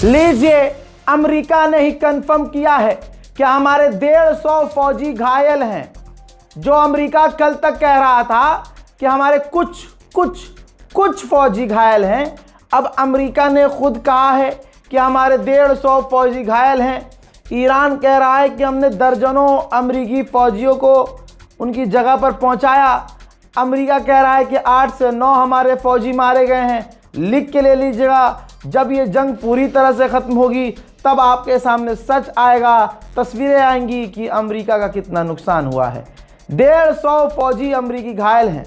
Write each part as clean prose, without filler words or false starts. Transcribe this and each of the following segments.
लीजिए, अमेरिका ने ही कंफर्म किया है कि हमारे 150 फौजी घायल हैं। जो अमेरिका कल तक कह रहा था कि हमारे कुछ फौजी घायल हैं, अब अमेरिका ने खुद कहा है कि हमारे 150 फौजी घायल हैं। ईरान कह रहा है कि हमने दर्जनों अमेरिकी फौजियों को उनकी जगह पर पहुंचाया। अमेरिका कह रहा है कि 8 से 9 हमारे फौजी मारे गए हैं। लिख के ले लीजिएगा, जब ये जंग पूरी तरह से ख़त्म होगी तब आपके सामने सच आएगा, तस्वीरें आएंगी कि अमेरिका का कितना नुकसान हुआ है। 150 फौजी अमेरिकी घायल हैं,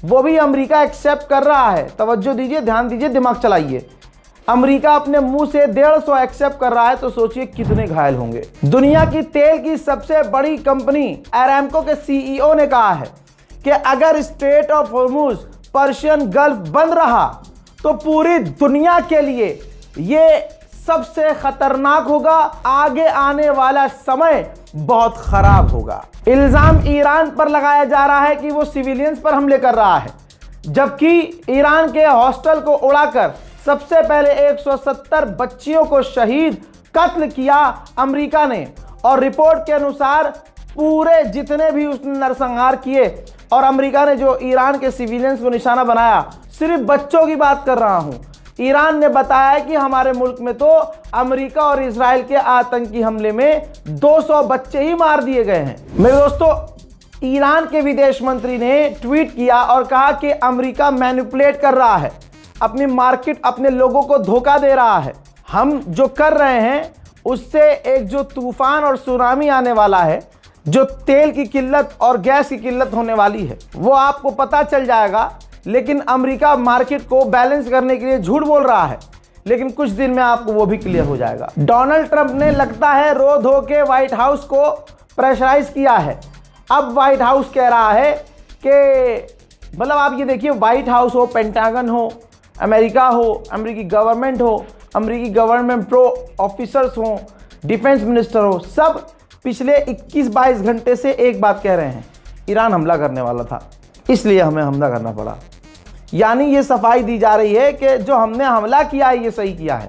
वो भी अमेरिका एक्सेप्ट कर रहा है। तवज्जो दीजिए, ध्यान दीजिए, दिमाग चलाइए। अमेरिका अपने मुंह से 150 एक्सेप्ट कर रहा है तो सोचिए कितने घायल होंगे। दुनिया की तेल की सबसे बड़ी कंपनी अरामको के सीईओ ने कहा है कि अगर straight of Hormuz, Persian gulf बंद रहा तो पूरी दुनिया के लिए ये सबसे खतरनाक होगा। आगे आने वाला समय बहुत खराब होगा। इल्जाम ईरान पर लगाया जा रहा है कि वो सिविलियंस पर हमले कर रहा है, जबकि ईरान के हॉस्टल को उड़ाकर सबसे पहले 170 बच्चियों को शहीद कत्ल किया अमेरिका ने। और रिपोर्ट के अनुसार पूरे जितने भी उसने नरसंहार किए और अमेरिका ने जो ईरान के सिविलियंस को निशाना बनाया, सिर्फ बच्चों की बात कर रहा हूं। ईरान ने बताया कि हमारे मुल्क में तो अमेरिका और इजराइल के आतंकी हमले में 200 बच्चे ही मार दिए गए हैं। मेरे दोस्तों, ईरान के विदेश मंत्री ने ट्वीट किया और कहा कि अमेरिका मैनिपुलेट कर रहा है, अपनी मार्केट, अपने लोगों को धोखा दे रहा है। हम जो कर रहे हैं उससे एक जो तूफान और सुनामी आने वाला है, जो तेल की किल्लत और गैस की किल्लत होने वाली है, वो आपको पता चल जाएगा। लेकिन अमेरिका मार्केट को बैलेंस करने के लिए झूठ बोल रहा है, लेकिन कुछ दिन में आपको वो भी क्लियर हो जाएगा। डोनाल्ड ट्रंप ने लगता है रो धो के व्हाइट हाउस को प्रेशराइज किया है। अब व्हाइट हाउस कह रहा है कि मतलब आप ये देखिए, व्हाइट हाउस हो, पेंटागन हो, अमेरिका हो, अमेरिकी गवर्नमेंट हो, अमेरिकी गवर्नमेंट प्रो ऑफिसर्स हो, डिफेंस मिनिस्टर हो, सब पिछले 21-22 घंटे से एक बात कह रहे हैं, ईरान हमला करने वाला था, इसलिए हमें हमला करना पड़ा। यानी ये सफाई दी जा रही है कि जो हमने हमला किया है ये सही किया है,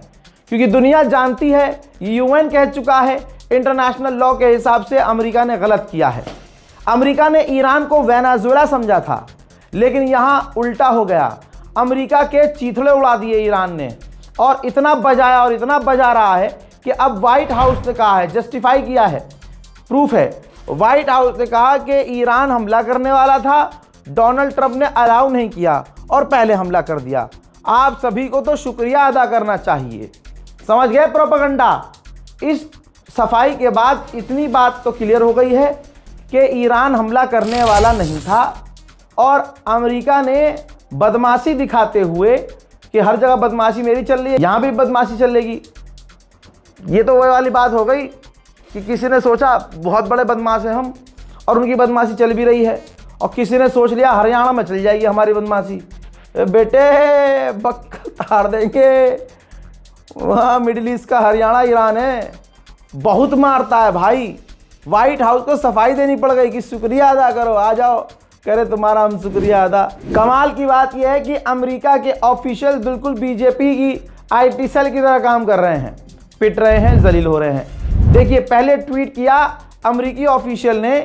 क्योंकि दुनिया जानती है, यूएन कह चुका है, इंटरनेशनल लॉ के हिसाब से अमेरिका ने गलत किया है। अमेरिका ने ईरान को वेनेजुएला समझा था, लेकिन यहाँ उल्टा हो गया। अमेरिका के चीथड़े उड़ा दिए ईरान ने, और इतना बजाया और इतना बजा रहा है कि अब व्हाइट हाउस ने कहा है, जस्टिफाई किया है, प्रूफ है। व्हाइट हाउस ने कहा कि ईरान हमला करने वाला था, डोनाल्ड ट्रंप ने अलाउ नहीं किया और पहले हमला कर दिया। आप सभी को तो शुक्रिया अदा करना चाहिए। समझ गए प्रोपेगेंडा? इस सफाई के बाद इतनी बात तो क्लियर हो गई है कि ईरान हमला करने वाला नहीं था, और अमेरिका ने बदमाशी दिखाते हुए कि हर जगह बदमाशी मेरी चल रही है, यहाँ भी बदमाशी चलेगी। ये तो वही वाली बात हो गई कि किसी ने सोचा बहुत बड़े बदमाश हैं हम, और उनकी बदमाशी चल भी रही है, और किसी ने सोच लिया हरियाणा में चल जाएगी हमारी बदमाशी। बेटे बक्का ताड़ देंगे, वहाँ मिडिल ईस्ट का हरियाणा ईरान है, बहुत मारता है भाई। व्हाइट हाउस को सफाई देनी पड़ गई कि शुक्रिया अदा करो, आ जाओ, कह रहे तुम्हारा हम शुक्रिया अदा। कमाल की बात यह है कि अमेरिका के ऑफिशियल बिल्कुल बीजेपी की आईटी सेल की तरह काम कर रहे हैं, पिट रहे हैं, जलील हो रहे हैं। देखिए, पहले ट्वीट किया अमेरिकी ऑफिशियल ने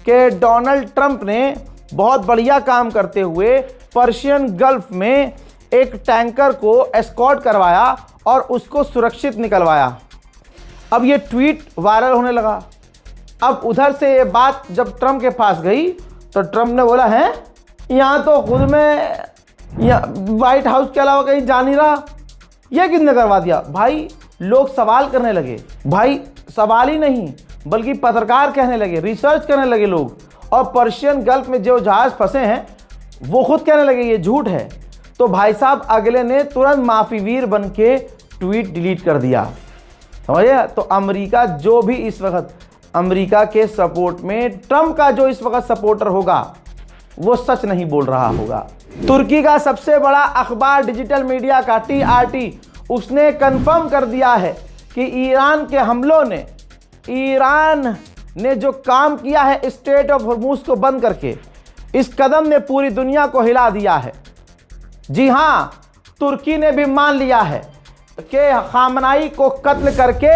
कि डोनाल्ड ट्रंप ने बहुत बढ़िया काम करते हुए पर्शियन गल्फ में एक टैंकर को एस्कॉर्ट करवाया और उसको सुरक्षित निकलवाया। अब ये ट्वीट वायरल होने लगा। अब उधर से ये बात जब ट्रंप के पास गई तो ट्रंप ने बोला, है यहाँ तो खुद में व्हाइट हाउस के अलावा कहीं जा नहीं रहा, यह किसने करवा दिया? भाई लोग सवाल करने लगे, भाई सवाल ही नहीं बल्कि पत्रकार कहने लगे, रिसर्च करने लगे लोग, और पर्शियन गल्फ में जो जहाज फंसे हैं वो खुद कहने लगे ये झूठ है। तो भाई साहब अगले ने तुरंत माफी वीर बन के ट्वीट डिलीट कर दिया, समझे? तो अमेरिका जो भी इस वक्त अमेरिका के सपोर्ट में, ट्रंप का जो इस वक्त सपोर्टर होगा वो सच नहीं बोल रहा होगा। तुर्की का सबसे बड़ा अखबार डिजिटल मीडिया का TRT, उसने कंफर्म कर दिया है कि ईरान के हमलों ने, ईरान ने जो काम किया है स्ट्रेट ऑफ हॉर्मुज को बंद करके, इस कदम ने पूरी दुनिया को हिला दिया है। जी हाँ, तुर्की ने भी मान लिया है के खामनाई को कत्ल करके,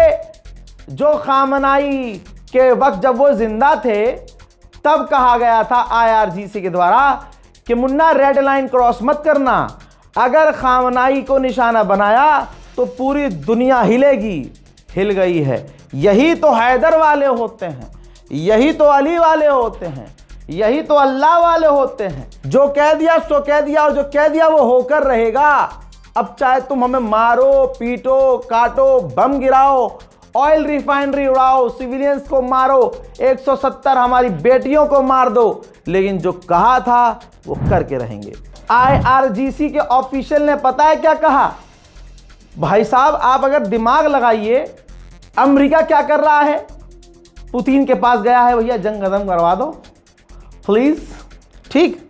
जो खामनाई के वक्त जब वो जिंदा थे तब कहा गया था IRGC के द्वारा कि मुन्ना रेड लाइन क्रॉस मत करना, अगर खामनाई को निशाना बनाया तो पूरी दुनिया हिलेगी। हिल गई है। यही तो हैदर वाले होते हैं, यही तो अली वाले होते हैं, यही तो अल्लाह वाले होते हैं। जो कह दिया सो कह दिया, और जो कह दिया वो होकर रहेगा। अब चाहे तुम हमें मारो, पीटो, काटो, बम गिराओ, ऑयल रिफाइनरी उड़ाओ, सिविलियंस को मारो, 170 हमारी बेटियों को मार दो, लेकिन जो कहा था वो करके रहेंगे। IRGC के ऑफिशियल ने पता है क्या कहा? भाई साहब, आप अगर दिमाग लगाइए, अमेरिका क्या कर रहा है? पुतिन के पास गया है, भैया जंग खत्म करवा दो प्लीज। ठीक,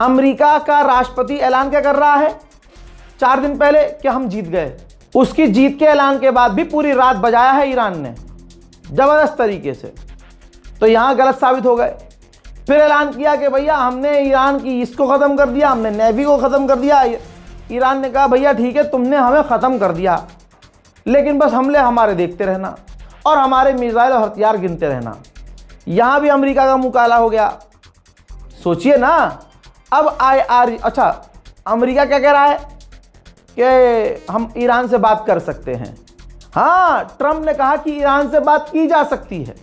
अमेरिका का राष्ट्रपति ऐलान क्या कर रहा है 4 दिन पहले कि हम जीत गए। उसकी जीत के ऐलान के बाद भी पूरी रात बजाया है ईरान ने जबरदस्त तरीके से, तो यहां गलत साबित हो गए। फिर ऐलान किया कि भैया हमने ईरान की इसको ख़त्म कर दिया, हमने नेवी को ख़त्म कर दिया। ईरान ने कहा भैया ठीक है, तुमने हमें ख़त्म कर दिया, लेकिन बस हमले हमारे देखते रहना और हमारे मिसाइल और हथियार गिनते रहना। यहां भी अमेरिका का मुंह काला हो गया। सोचिए ना, अब अच्छा, अमेरिका क्या कह रहा है कि हम ईरान से बात कर सकते हैं। हाँ, ट्रंप ने कहा कि ईरान से बात की जा सकती है।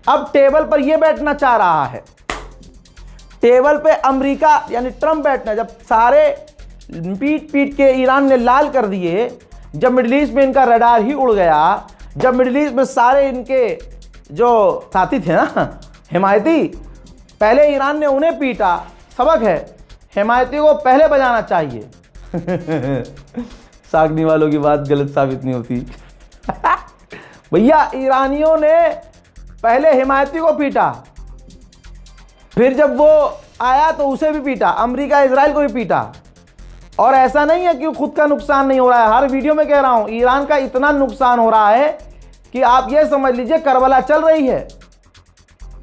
अब टेबल पर यह बैठना चाह रहा है, टेबल पे अमेरिका यानी ट्रंप बैठना। जब सारे पीट पीट के ईरान ने लाल कर दिए, जब मिडिल ईस्ट में इनका रडार ही उड़ गया, जब मिडिल ईस्ट में सारे इनके जो साथी थे ना, हिमायती, पहले ईरान ने उन्हें पीटा। सबक है, हिमायती को पहले बजाना चाहिए। सागनी वालों की बात गलत साबित नहीं होती। भैया ईरानियों ने पहले हिमायती को पीटा, फिर जब वो आया तो उसे भी पीटा, अमेरिका इजराइल को भी पीटा। और ऐसा नहीं है कि खुद का नुकसान नहीं हो रहा है, हर वीडियो में कह रहा हूं, ईरान का इतना नुकसान हो रहा है कि आप ये समझ लीजिए करबला चल रही है।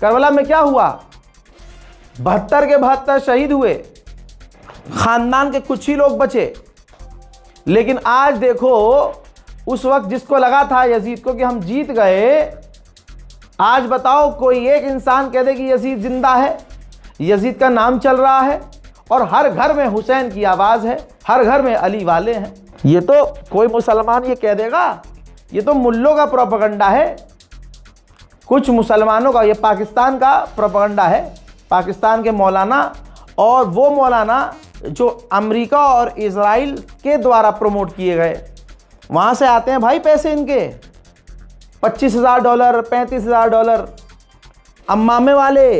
करबला में क्या हुआ, 72 के 72 शहीद हुए, खानदान के कुछ ही लोग बचे। लेकिन आज देखो, उस वक्त जिसको लगा था यजीद को कि हम जीत गए, आज बताओ कोई एक इंसान कह दे कि यजीद जिंदा है, यजीद का नाम चल रहा है और हर घर में हुसैन की आवाज है, हर घर में अली वाले हैं। ये तो कोई मुसलमान ये कह देगा, ये तो मुल्लों का प्रोपेगेंडा है, कुछ मुसलमानों का। ये पाकिस्तान का प्रोपेगेंडा है, पाकिस्तान के मौलाना, और वो मौलाना जो अमेरिका और इजराइल के द्वारा प्रमोट किए गए, वहाँ से आते हैं भाई पैसे इनके, $25,000, $35,000। अम्मामे वाले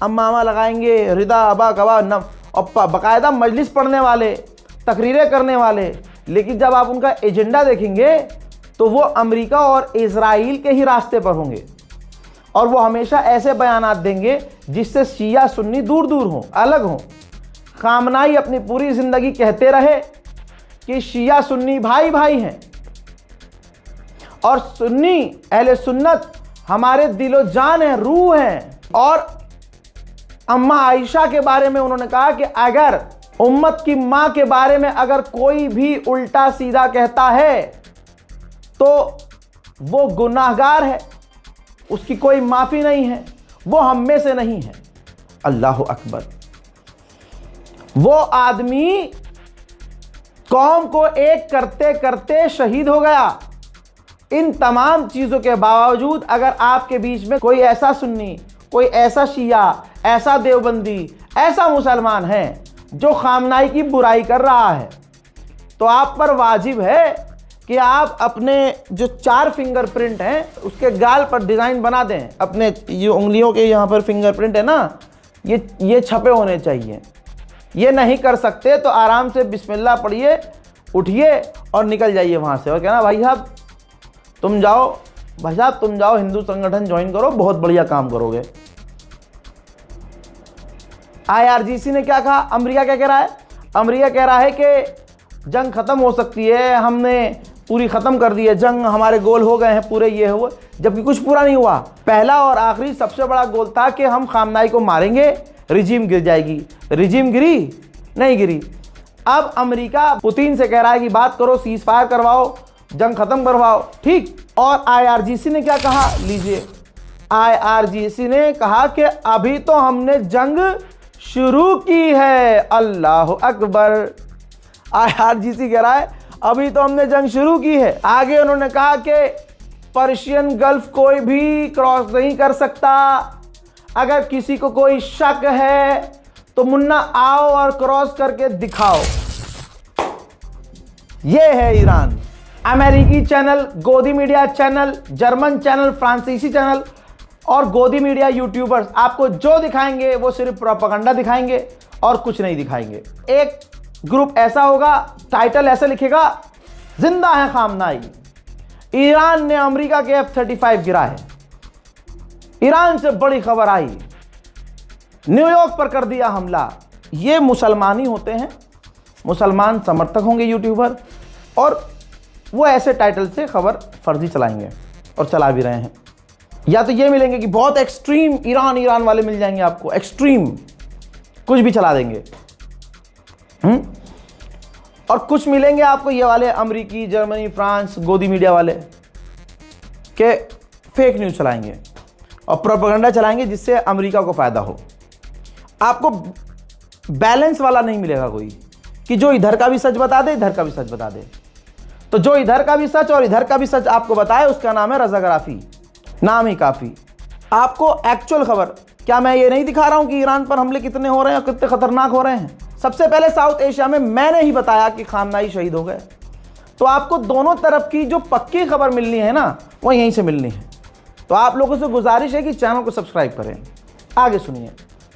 अम्मामा लगाएंगे, रिदा अबा कबा नम, और बाकायदा मजलिस पढ़ने वाले, तकरीरें करने वाले। लेकिन जब आप उनका एजेंडा देखेंगे तो वो अमेरिका और इजराइल के ही रास्ते पर होंगे, और वो हमेशा ऐसे बयानात देंगे जिससे शिया सुन्नी दूर दूर हों, अलग हों। खामनाई अपनी पूरी जिंदगी कहते रहे कि शिया सुन्नी भाई भाई हैं, और सुन्नी अहले सुन्नत हमारे दिलो जान है, रूह हैं। और अम्मा आयशा के बारे में उन्होंने कहा कि अगर उम्मत की मां के बारे में अगर कोई भी उल्टा सीधा कहता है तो वो गुनाहगार है, उसकी कोई माफी नहीं है, वो हम में से नहीं है। अल्लाह अकबर। वो आदमी कौम को एक करते करते शहीद हो गया। इन तमाम चीजों के बावजूद अगर आपके बीच में कोई ऐसा सुन्नी, कोई ऐसा शिया, ऐसा देवबंदी, ऐसा मुसलमान है जो खामनाई की बुराई कर रहा है, तो आप पर वाजिब है कि आप अपने जो 4 फिंगरप्रिंट हैं उसके गाल पर डिज़ाइन बना दें। अपने ये उंगलियों के यहाँ पर फिंगरप्रिंट है ना, ये छपे होने चाहिए। ये नहीं कर सकते तो आराम से बिस्मिल्लाह पढ़िए, उठिए और निकल जाइए वहाँ से, और कहना भाई साहब तुम जाओ, भाई साहब तुम जाओ हिंदू संगठन ज्वाइन करो, बहुत बढ़िया काम करोगे। IRGC ने क्या कहा, अमेरिका क्या कह रहा है? अमेरिका कह रहा है कि जंग खत्म हो सकती है, हमने पूरी खत्म कर दी है जंग, हमारे गोल हो गए हैं पूरे, ये हुए, जबकि कुछ पूरा नहीं हुआ। पहला और आखिरी सबसे बड़ा गोल था कि हम खामनाई को मारेंगे, रिजीम गिर जाएगी। रिजीम गिरी? नहीं गिरी। अब अमेरिका पुतिन से कह रहा है कि बात करो, सीज फायर करवाओ, जंग खत्म करवाओ, ठीक। और आईआरजीसी ने क्या कहा, लीजिए, आईआरजीसी ने कहा कि अभी तो हमने जंग शुरू की है। अल्लाह अकबर। आईआरजीसी कह रहा है अभी तो हमने जंग शुरू की है। आगे उन्होंने कहा कि पर्शियन गल्फ कोई भी क्रॉस नहीं कर सकता। अगर किसी को कोई शक है तो मुन्ना आओ और क्रॉस करके दिखाओ। यह है ईरान। अमेरिकी चैनल, गोदी मीडिया चैनल, जर्मन चैनल, फ्रांसीसी चैनल और गोदी मीडिया यूट्यूबर्स आपको जो दिखाएंगे वो सिर्फ प्रोपेगेंडा दिखाएंगे और कुछ नहीं दिखाएंगे। एक ग्रुप ऐसा होगा, टाइटल ऐसा लिखेगा, जिंदा है खामनाई, ईरान ने अमेरिका के F-35 गिरा है। ईरान से बड़ी खबर आई, न्यूयॉर्क पर कर दिया हमला। ये मुसलमान ही होते हैं, मुसलमान समर्थक होंगे यूट्यूबर, और वो ऐसे टाइटल से खबर फर्जी चलाएंगे और चला भी रहे हैं। या तो ये मिलेंगे कि बहुत एक्सट्रीम ईरान वाले मिल जाएंगे आपको, एक्सट्रीम कुछ भी चला देंगे। और कुछ मिलेंगे आपको ये वाले अमेरिकी, जर्मनी, फ्रांस, गोदी मीडिया वाले के फेक न्यूज़ चलाएंगे और प्रोपेगेंडा चलाएंगे जिससे अमेरिका को फ़ायदा हो। आपको बैलेंस वाला नहीं मिलेगा कोई कि जो इधर का भी सच बता दे, इधर का भी सच बता दे। तो जो इधर का भी सच और इधर का भी सच आपको बताए उसका नाम है रज़ाग्राफी, नाम ही काफ़ी। आपको एक्चुअल खबर, क्या मैं ये नहीं दिखा रहा हूं कि ईरान पर हमले कितने हो रहे हैं और कितने खतरनाक हो रहे हैं। सबसे पहले साउथ एशिया में मैंने ही बताया कि खामनाई शहीद हो गए। तो आपको दोनों तरफ की जो पक्की खबर मिलनी है ना, वो यहीं से मिलनी है। तो आप लोगों से गुजारिश है कि चैनल को सब्सक्राइब करें। आगे सुनिए,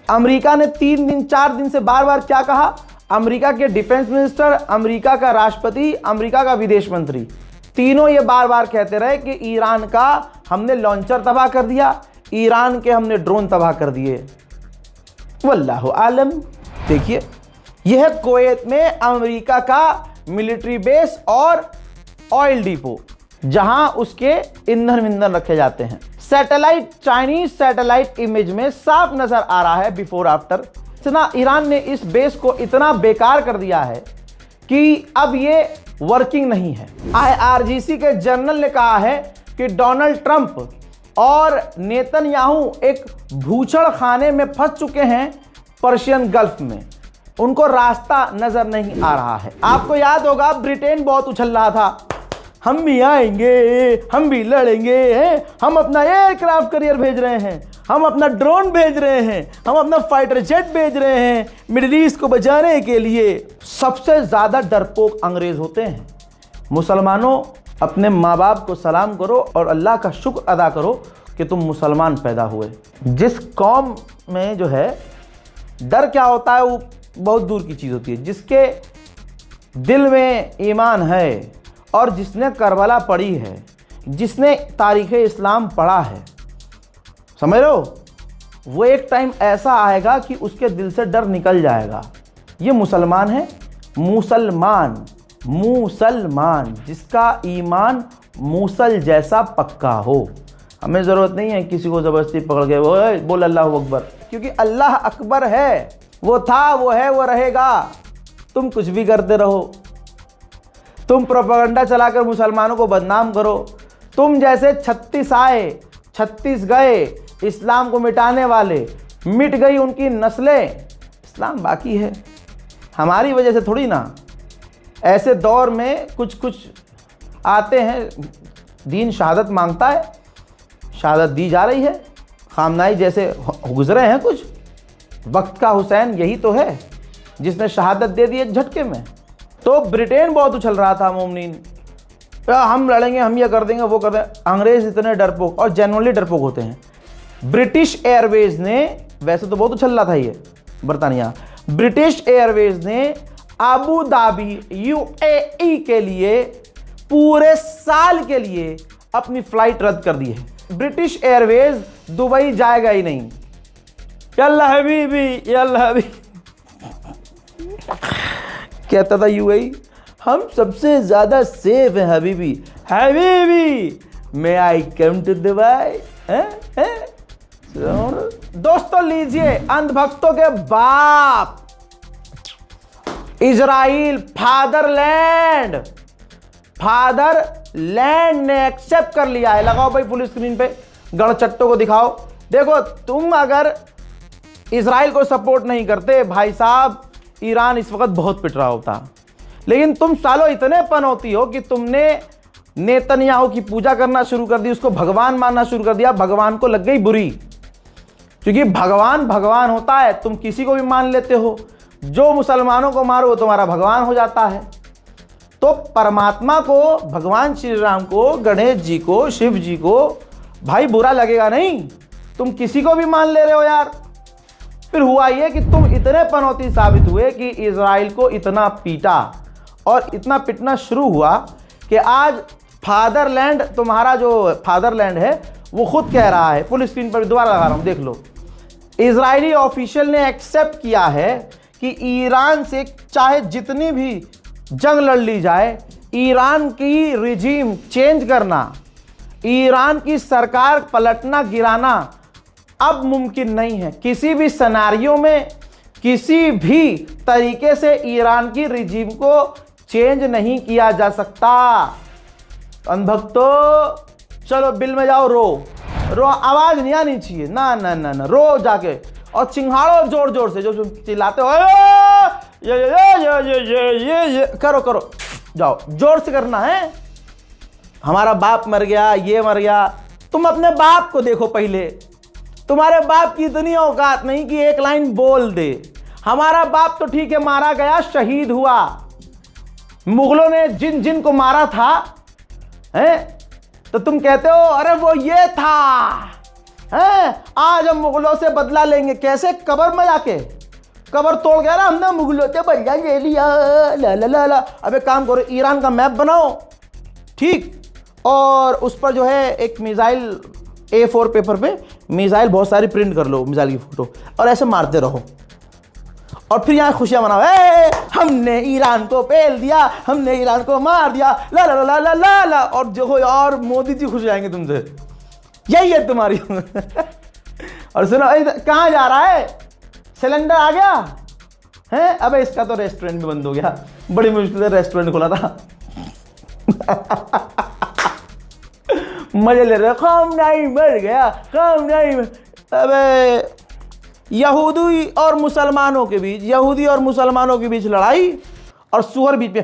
अमेरिका ने 3 दिन 4 दिन से बार बार क्या कहा, अमेरिका के डिफेंस मिनिस्टर, अमेरिका का राष्ट्रपति, अमेरिका का विदेश मंत्री, तीनों ये बार बार कहते रहे कि ईरान का हमने लॉन्चर तबाह कर दिया, ईरान के हमने ड्रोन तबाह कर दिए। वल्लाहु आलम। देखिए, यह है कुवैत में अमेरिका का मिलिट्री बेस और ऑयल डिपो, जहां उसके ईंधन विंधन रखे जाते हैं। सैटेलाइट, चाइनीज सैटेलाइट इमेज में साफ नजर आ रहा है बिफोर आफ्टर। इतना ईरान ने इस बेस को इतना बेकार कर दिया है कि अब ये वर्किंग नहीं है। आईआरजीसी के जनरल ने कहा है कि डोनाल्ड ट्रंप और नेतन्याहू एक भूचड़ खाने में फंस चुके हैं पर्शियन गल्फ में, उनको रास्ता नजर नहीं आ रहा है। आपको याद होगा ब्रिटेन बहुत उछल रहा था, हम भी आएंगे, हम भी लड़ेंगे, हम अपना एयरक्राफ्ट कैरियर भेज रहे हैं, हम अपना ड्रोन भेज रहे हैं, हम अपना फाइटर जेट भेज रहे हैं मिडिल ईस्ट को बचाने के लिए। सबसे ज़्यादा डरपोक अंग्रेज होते हैं। मुसलमानों, अपने माँ बाप को सलाम करो और अल्लाह का शुक्र अदा करो कि तुम मुसलमान पैदा हुए। जिस कौम में जो है डर क्या होता है वो बहुत दूर की चीज़ होती है। जिसके दिल में ईमान है और जिसने करबला पढ़ी है, जिसने तारीख़ इस्लाम पढ़ा है, समझ लो, वो एक टाइम ऐसा आएगा कि उसके दिल से डर निकल जाएगा। ये मुसलमान है, मुसलमान, मुसलमान जिसका ईमान मूसल जैसा पक्का हो। हमें ज़रूरत नहीं है किसी को ज़बरदस्ती पकड़ के वो बोल अल्लाह अकबर, क्योंकि अल्लाह अकबर है, वो था, वो है, वो रहेगा। तुम कुछ भी करते रहो, तुम प्रोपेगेंडा चलाकर मुसलमानों को बदनाम करो। तुम जैसे 36 आए, 36 गए, इस्लाम को मिटाने वाले, मिट गई उनकी नस्लें, इस्लाम बाकी है। हमारी वजह से थोड़ी ना। ऐसे दौर में कुछ कुछ आते हैं, दीन शहादत मांगता है, शहादत दी जा रही है। खामनाई जैसे गुजरे हैं कुछ, वक्त का हुसैन यही तो है जिसने शहादत दे दी एक झटके में। तो ब्रिटेन बहुत उछल रहा था, मोमिनीन, हम लड़ेंगे, हम ये कर देंगे, वो कर देंगे। अंग्रेज इतने डरपोक, और जेनुअनली डरपोक होते हैं। ब्रिटिश एयरवेज ने, वैसे तो बहुत उछल रहा था ये बरतानिया, ब्रिटिश एयरवेज ने अबू धाबी यूएई के लिए पूरे साल के लिए अपनी फ्लाइट रद्द कर दी है। ब्रिटिश एयरवेज दुबई जाएगा ही नहीं। यल्ला हबीबी, यल्ला हबीबी कहता था यूएई, हम सबसे ज्यादा सेफ हैं हबीबी, हबीबी मे आई कम टू दुबई। दोस्तों लीजिए, अंधभक्तों के बाप इजराइल फादरलैंड ने एक्सेप्ट कर लिया है। लगाओ भाई फुल स्क्रीन पे, गणचट्टों को दिखाओ। देखो, तुम अगर इजराइल को सपोर्ट नहीं करते भाई साहब, ईरान इस वक्त बहुत पिट रहा होता। लेकिन तुम सालों इतने पनौती हो कि तुमने नेतन्याहू की पूजा करना शुरू कर दी, उसको भगवान मानना शुरू कर दिया। भगवान को लग गई बुरी, क्योंकि भगवान भगवान होता है। तुम किसी को भी मान लेते हो, जो मुसलमानों को मारो वो तुम्हारा भगवान हो जाता है। तो परमात्मा को, भगवान श्री राम को, गणेश जी को, शिव जी को भाई बुरा लगेगा नहीं। तुम किसी को भी मान ले रहे हो यार। फिर हुआ ये कि तुम इतने पनौती साबित हुए कि इजराइल को इतना पीटा, और इतना पिटना शुरू हुआ कि आज फादरलैंड, तुम्हारा जो फादरलैंड है वो खुद कह रहा है, फुल स्क्रीन पर दोबारा लगा रहा हूं, देख लो। इजरायली ऑफिशियल ने एक्सेप्ट किया है कि ईरान से चाहे जितनी भी जंग लड़ ली जाए, ईरान की रिजीम चेंज करना, ईरान की सरकार पलटना गिराना अब मुमकिन नहीं है। किसी भी सिनेरियो में, किसी भी तरीके से ईरान की रिजीम को चेंज नहीं किया जा सकता। अनभक्तो, चलो बिल में जाओ, रो, आवाज नहीं आनी चाहिए, ना ना ना ना, रो जाके और चिंघाड़ो जोर जोर से, जो चिल्लाते हो ये करो, जाओ जोर से करना है। हमारा बाप मर गया, ये मर गया। तुम अपने बाप को देखो पहले। तुम्हारे बाप की इतनी औकात नहीं कि एक लाइन बोल दे। हमारा बाप तो ठीक है, मारा गया, शहीद हुआ। मुगलों ने जिन जिन को मारा था, हैं, तो तुम कहते हो अरे वो ये था, हैं, आज हम मुगलों से बदला लेंगे। कैसे? कब्र में जाके, कब्र तोड़ गया ना, हमने मुगलों से बदला ले लिया, ला ला ला ला। अब एक काम करो, ईरान का मैप बनाओ, ठीक, और उस पर जो है एक मिसाइल A4 पेपर पे मिसाइल बहुत सारी प्रिंट कर लो, मिसाइल की फोटो, और ऐसे मारते रहो, और फिर यहाँ खुशियां मनाओ, हमने ईरान को पेल दिया, हमने ईरान को मार दिया, ला ला ला ला ला ला। और देखो यार, मोदी जी खुश जाएंगे तुमसे, यही है तुम्हारी। और सुनो, कहाँ जा रहा है? सिलेंडर आ गया है? अबे इसका तो रेस्टोरेंट भी बंद हो गया, बड़ी मुश्किल से रेस्टोरेंट खोला था। मजे ले रहे, काम नहीं मर गया, काम नहीं। अबे यहूदी और मुसलमानों के बीच, यहूदी और मुसलमानों के बीच लड़ाई, और सुअर बीच में